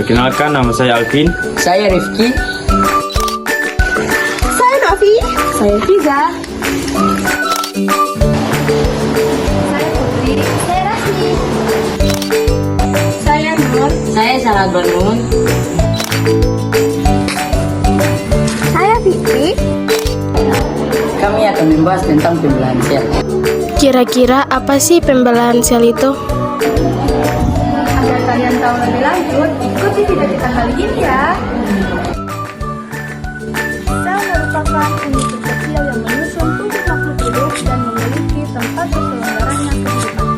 Perkenalkan, nama saya Alvin. Saya Rifki. Saya Novi. Saya Fiza. Saya Putri. Saya Rasmi. Saya Nur. Saya Sarah Banun. Saya Fitri. Kami akan membahas tentang pembelahan sel. Kira-kira apa sih pembelahan sel itu? Agar kalian tahu lebih lanjut, ikuti video kita kali ini ya. Sel merupakan unit kecil yang menyusun tubuh makhluk hidup dan memiliki tempat terselenggaranya kehidupan.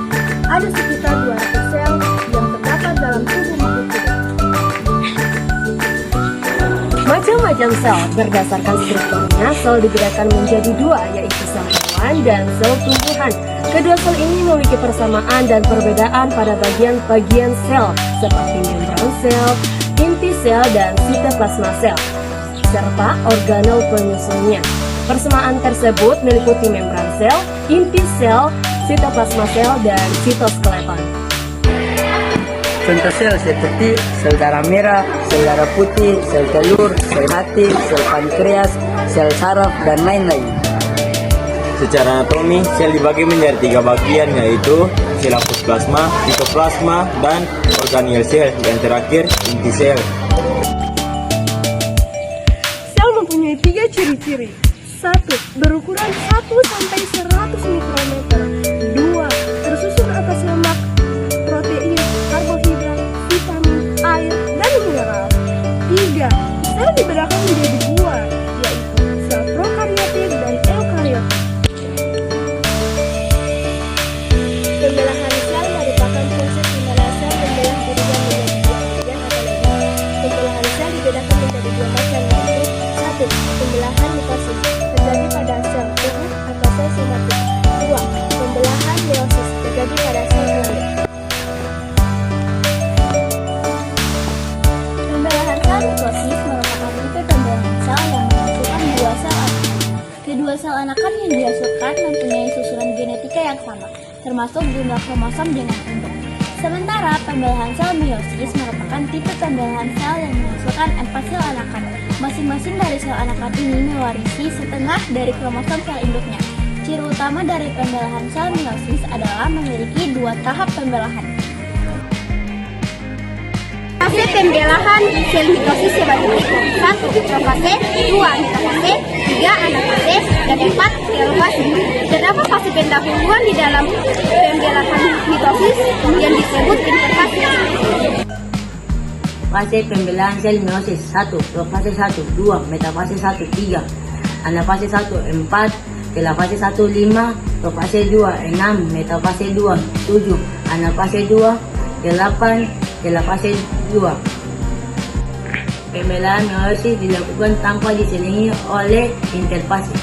Ada sekitar 200 sel yang terdapat dalam tubuh makhluk hidup. Macam-macam sel berdasarkan strukturnya, sel dibedakan menjadi dua, yaitu sel hewan dan sel tumbuhan. Kedua sel ini memiliki persamaan dan perbedaan pada bagian-bagian sel, seperti membran sel, inti sel, dan sitoplasma sel, serta organel penyusunnya. Persamaan tersebut meliputi membran sel, inti sel, sitoplasma sel, dan sitoskeleton. Contoh sel seperti sel darah merah, sel darah putih, sel telur, sel hati, sel pankreas, sel saraf, dan lain-lain. Secara anatomi, sel dibagi menjadi 3 bagian, yaitu sel plasma, sitoplasma, dan organel sel. Yang terakhir, inti sel. Sel mempunyai 3 ciri-ciri. 1. Berukuran 1 sampai 100 mikrometer. 2. Tersusun atas lemak, protein, karbohidrat, vitamin, air, dan mineral. 3. Sel dibedakan menjadi 2, yaitu sel prokariotik dan eukariotik. Pembelahan sel merupakan proses di mana sel membelah dirinya menjadi dua bagian atau lebih. Pembelahan sel dibedakan menjadi 2 macam, yaitu 1. Pembelahan mitosis terjadi pada sel tubuh atau sel somatik. 2. Pembelahan meiosis terjadi pada sel kelamin. Pembelahan sel mitosis merupakan tipe pembelahan sel yang menghasilkan 2 sel anakan. Kedua sel anakan yang dihasilkan mempunyai susunan genetika yang sama, termasuk jumlah kromosom dengan induk. Sementara pembelahan sel meiosis merupakan tipe pembelahan sel yang menghasilkan 4 sel anakan. Masing-masing dari sel anakan ini mewarisi setengah dari kromosom sel induknya. Ciri utama dari pembelahan sel meiosis adalah memiliki 2 tahap pembelahan. Fase pembelahan sel mitosis sebagai berikut: 1. Profase, 2. Metafase, 3. Anafase, dan 4. Telofase. Terdapat fase pendahuluan di dalam pembelahan mitosis yang disebut interfase. Fase pembelahan sel meiosis: 1. Profase 1, 2. Metafase 1, 3. Anafase 1, 4. Telofase 1, 5. Profase 2, 6. Metafase 2, 7. Anafase 2, 8. Telofase 2. Pembelahan meiosis dilakukan tanpa diselingi oleh interfase.